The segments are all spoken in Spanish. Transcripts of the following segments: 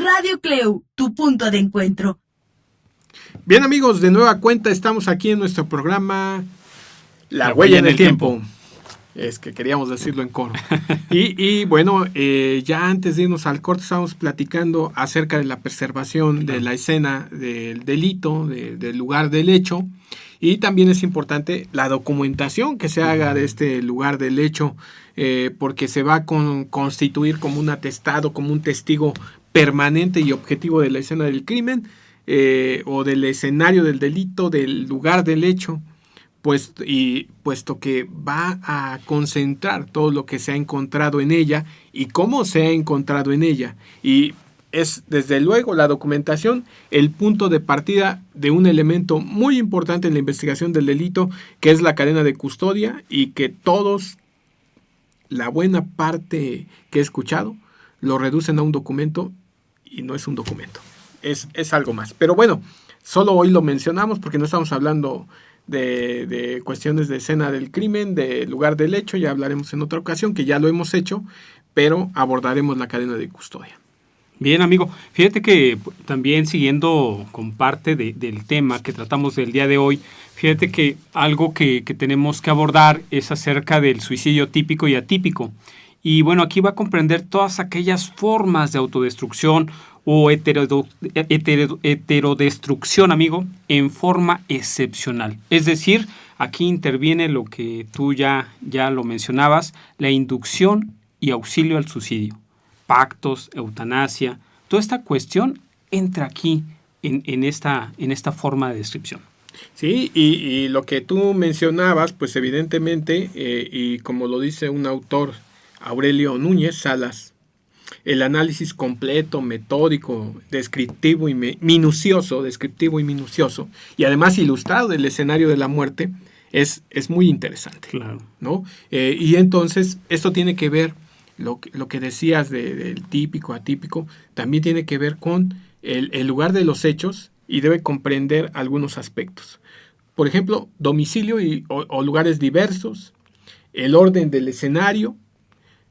Radio Cleu, tu punto de encuentro. Bien, amigos, de nueva cuenta estamos aquí en nuestro programa La Huella en el Tiempo. Es que queríamos decirlo en coro. Y bueno, ya antes de irnos al corte estábamos platicando acerca de la preservación de la escena del delito, del lugar del hecho. Y también es importante la documentación que se haga de este lugar del hecho, porque se va a constituir como un atestado, como un testigo permanente y objetivo de la escena del crimen, o del escenario del delito, del lugar del hecho, puesto que va a concentrar todo lo que se ha encontrado en ella y cómo se ha encontrado en ella. Y es, desde luego, la documentación el punto de partida de un elemento muy importante en la investigación del delito, que es la cadena de custodia, y que todos, la buena parte que he escuchado, lo reducen a un documento y no es un documento. Es algo más. Pero bueno, solo hoy lo mencionamos porque no estamos hablando de cuestiones de escena del crimen, del lugar del hecho. Ya hablaremos en otra ocasión, que ya lo hemos hecho, pero abordaremos la cadena de custodia. Bien, amigo, fíjate que también siguiendo con parte del tema que tratamos del día de hoy, fíjate que algo que tenemos que abordar es acerca del suicidio típico y atípico. Y bueno, aquí va a comprender todas aquellas formas de autodestrucción o heterodestrucción, amigo, en forma excepcional. Es decir, aquí interviene lo que tú ya lo mencionabas, la inducción y auxilio al suicidio. Pactos, eutanasia, toda esta cuestión entra aquí en esta forma de descripción. Sí, y lo que tú mencionabas, pues evidentemente, y como lo dice un autor, Aurelio Núñez Salas, el análisis completo, metódico, descriptivo y minucioso, y además ilustrado del escenario de la muerte, es muy interesante. Claro. ¿No? Y entonces, esto tiene que ver, lo que decías del típico, atípico, también tiene que ver con el lugar de los hechos y debe comprender algunos aspectos. Por ejemplo, domicilio o lugares diversos, el orden del escenario,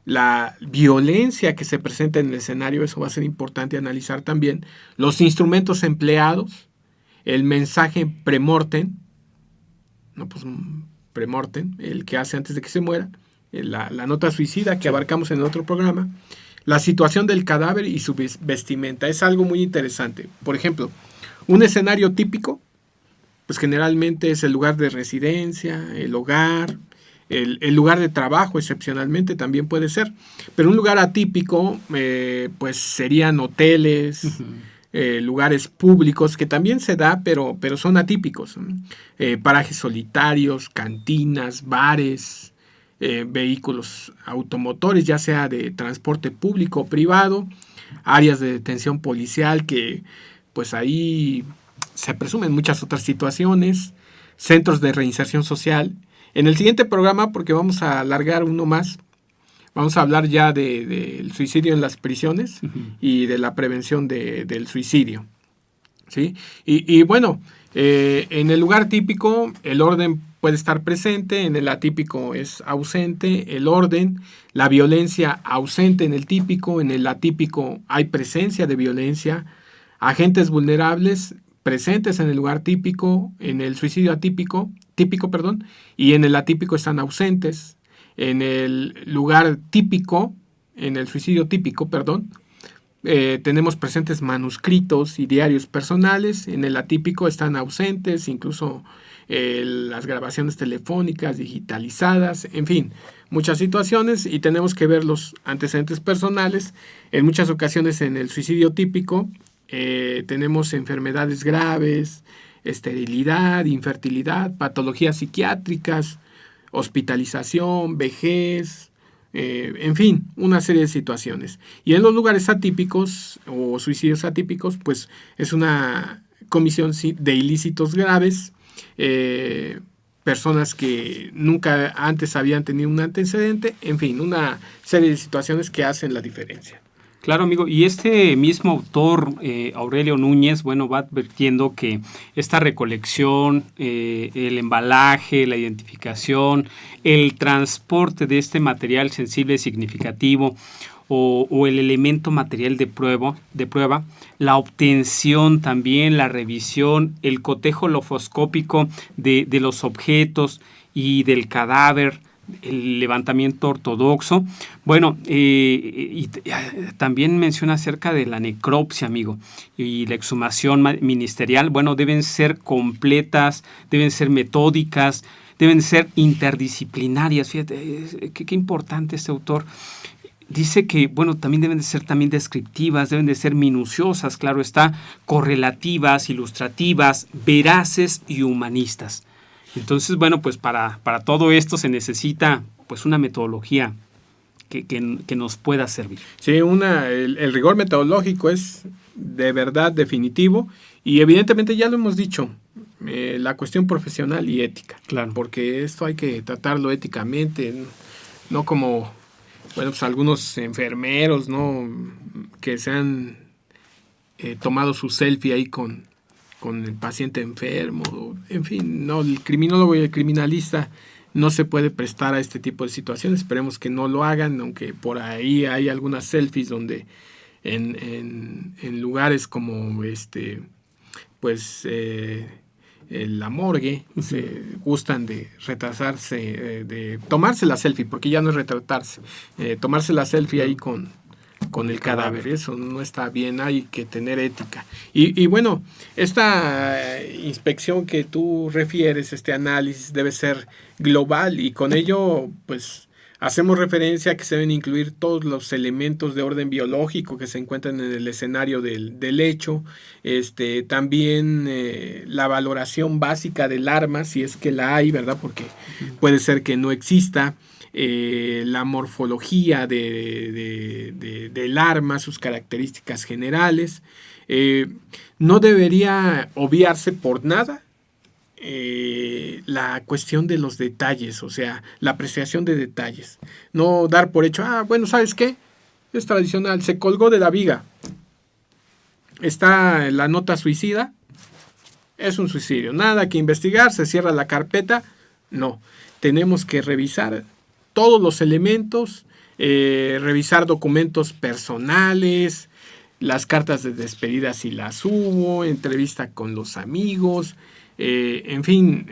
la violencia que se presenta en el escenario, eso va a ser importante analizar también, los instrumentos empleados, el mensaje premortem, el que hace antes de que se muera, la nota suicida que abarcamos en otro programa, la situación del cadáver y su vestimenta. Es algo muy interesante. Por ejemplo, un escenario típico, pues generalmente es el lugar de residencia, el hogar, el lugar de trabajo excepcionalmente también puede ser, pero un lugar atípico pues serían hoteles, lugares públicos que también se da, pero son atípicos, parajes solitarios, cantinas, bares, vehículos automotores, ya sea de transporte público o privado, áreas de detención policial que pues ahí se presumen muchas otras situaciones, centros de reinserción social. En el siguiente programa, porque vamos a alargar uno más, vamos a hablar ya del suicidio en las prisiones y de la prevención del suicidio. ¿Sí? Y bueno, en el lugar típico el orden puede estar presente, en el atípico es ausente el orden, la violencia ausente en el típico, en el atípico hay presencia de violencia, agentes vulnerables presentes en el lugar típico, en el suicidio típico, y en el atípico están ausentes. En el lugar típico, en el suicidio típico, tenemos presentes manuscritos y diarios personales. En el atípico están ausentes, incluso las grabaciones telefónicas digitalizadas, en fin, muchas situaciones, y tenemos que ver los antecedentes personales. En muchas ocasiones en el suicidio típico tenemos enfermedades graves, esterilidad, infertilidad, patologías psiquiátricas, hospitalización, vejez, en fin, una serie de situaciones. Y en los lugares atípicos o suicidios atípicos, pues es una comisión de ilícitos graves, personas que nunca antes habían tenido un antecedente, en fin, una serie de situaciones que hacen la diferencia. Claro, amigo, y este mismo autor, Aurelio Núñez, bueno, va advirtiendo que esta recolección, el embalaje, la identificación, el transporte de este material sensible y significativo, o el elemento material de prueba, la obtención también, la revisión, el cotejo lofoscópico de los objetos y del cadáver, el levantamiento ortodoxo. Bueno, y también menciona acerca de la necropsia, amigo, y la exhumación ministerial. Bueno, deben ser completas, deben ser metódicas, deben ser interdisciplinarias. Fíjate, qué importante este autor. Dice que, bueno, también deben de ser también descriptivas, deben de ser minuciosas, claro está, correlativas, ilustrativas, veraces y humanistas. Entonces, bueno, pues para todo esto se necesita pues una metodología que nos pueda servir. Sí, el rigor metodológico es de verdad definitivo y evidentemente ya lo hemos dicho, la cuestión profesional y ética. Claro. Porque esto hay que tratarlo éticamente, no como, bueno, pues algunos enfermeros, ¿no? Que se han tomado su selfie ahí con el paciente enfermo, en fin, no, el criminólogo y el criminalista no se puede prestar a este tipo de situaciones. Esperemos que no lo hagan, aunque por ahí hay algunas selfies donde en lugares como la morgue, se gustan de retrasarse, de tomarse la selfie, porque ya no es retratarse, tomarse la selfie ahí con el cadáver. Eso no está bien, hay que tener ética. Y bueno, esta inspección que tú refieres, este análisis debe ser global y con ello pues hacemos referencia a que se deben incluir todos los elementos de orden biológico que se encuentran en el escenario del hecho, también la valoración básica del arma, si es que la hay, ¿verdad? Porque puede ser que no exista. La morfología del arma, sus características generales. No debería obviarse por nada la cuestión de los detalles, o sea, la apreciación de detalles. No dar por hecho, bueno, ¿sabes qué? Es tradicional, se colgó de la viga. Está la nota suicida, es un suicidio. Nada que investigar, se cierra la carpeta. No, tenemos que revisar todos los elementos, revisar documentos personales, las cartas de despedida si las hubo, entrevista con los amigos, en fin,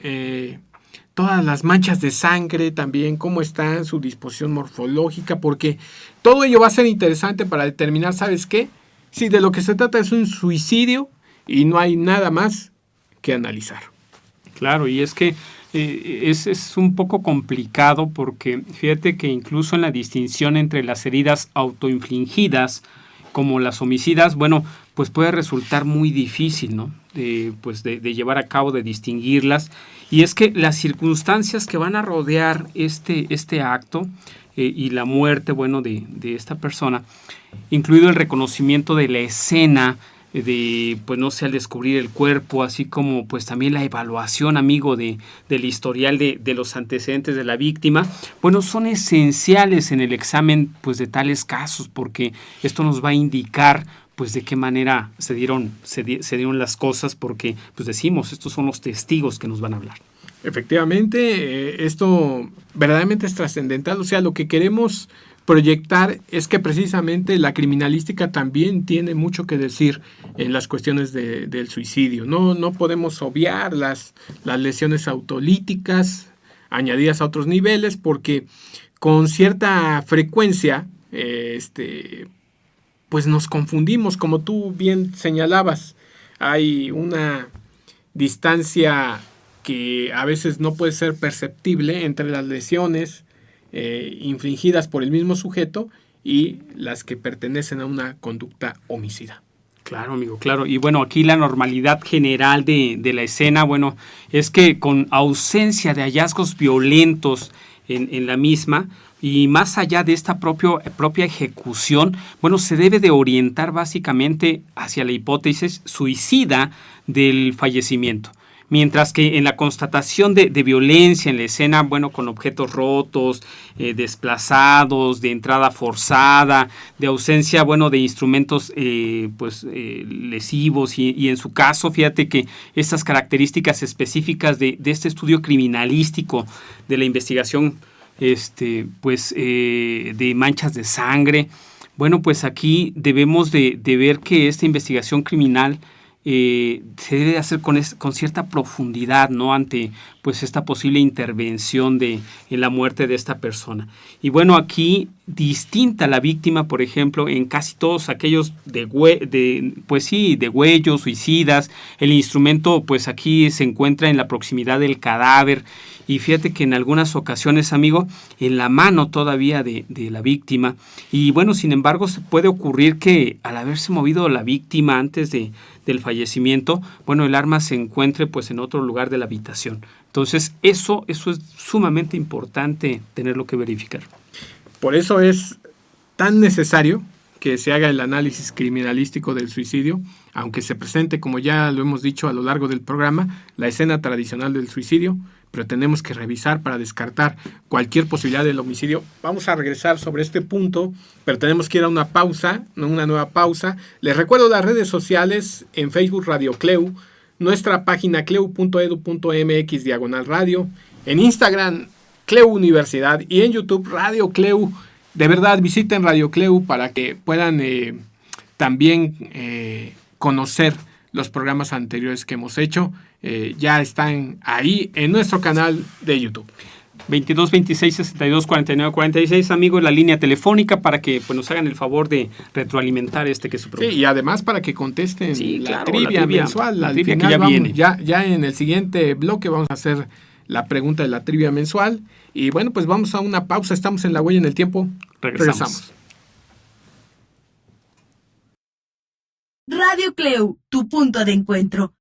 todas las manchas de sangre también, cómo están, su disposición morfológica, porque todo ello va a ser interesante para determinar, ¿sabes qué? Si de lo que se trata es un suicidio y no hay nada más que analizar. Claro, y es que es un poco complicado porque fíjate que incluso en la distinción entre las heridas autoinfligidas como las homicidas, bueno, pues puede resultar muy difícil, ¿no? De llevar a cabo, de distinguirlas. Y es que las circunstancias que van a rodear este acto y la muerte, bueno, de esta persona, incluido el reconocimiento de la escena, pues no sé, al descubrir el cuerpo, así como pues también la evaluación, amigo, del historial de los antecedentes de la víctima, bueno, son esenciales en el examen pues de tales casos, porque esto nos va a indicar pues de qué manera se dieron las cosas, porque pues decimos, estos son los testigos que nos van a hablar. Efectivamente, esto verdaderamente es trascendental, o sea, lo que queremos proyectar es que precisamente la criminalística también tiene mucho que decir en las cuestiones del suicidio. No podemos obviar las lesiones autolíticas añadidas a otros niveles, porque con cierta frecuencia pues nos confundimos, como tú bien señalabas. Hay una distancia que a veces no puede ser perceptible entre las lesiones infligidas por el mismo sujeto y las que pertenecen a una conducta homicida. Claro, amigo, claro. Y bueno, aquí la normalidad general de la escena, bueno, es que con ausencia de hallazgos violentos en la misma, y más allá de esta propia ejecución, bueno, se debe de orientar básicamente hacia la hipótesis suicida del fallecimiento. Mientras que en la constatación de violencia en la escena, bueno, con objetos rotos, desplazados, de entrada forzada, de ausencia, bueno, de instrumentos lesivos y en su caso, fíjate que estas características específicas de este estudio criminalístico de la investigación, de manchas de sangre, Bueno, pues aquí debemos de ver que esta investigación criminal se debe hacer con cierta profundidad, ¿no? Ante pues esta posible intervención en la muerte de esta persona. Y bueno, aquí distinta la víctima, por ejemplo, en casi todos aquellos de huellos, suicidas. El instrumento pues aquí se encuentra en la proximidad del cadáver. Y fíjate que en algunas ocasiones, amigo, en la mano todavía de la víctima. Y bueno, sin embargo, se puede ocurrir que al haberse movido la víctima antes del fallecimiento, bueno, el arma se encuentre pues en otro lugar de la habitación. Entonces, eso es sumamente importante tenerlo que verificar. Por eso es tan necesario que se haga el análisis criminalístico del suicidio, aunque se presente, como ya lo hemos dicho a lo largo del programa, la escena tradicional del suicidio, pero tenemos que revisar para descartar cualquier posibilidad del homicidio. Vamos a regresar sobre este punto, pero tenemos que ir a una pausa, una nueva pausa. Les recuerdo las redes sociales: en Facebook Radio CLEU, nuestra página cleu.edu.mx/radio, en Instagram CLEU Universidad y en YouTube Radio CLEU. De verdad, visiten Radio CLEU para que puedan también conocer los programas anteriores que hemos hecho. Ya están ahí en nuestro canal de YouTube. 22 26 62 49 46, amigos, la línea telefónica para que pues, nos hagan el favor de retroalimentar que es su programa. Sí, y además para que contesten la trivia mensual. La trivia que ya viene. Ya en el siguiente bloque vamos a hacer la pregunta de la trivia mensual. Y bueno, pues vamos a una pausa. Estamos en La Huella en el Tiempo. Regresamos. Radio CLEU, tu punto de encuentro.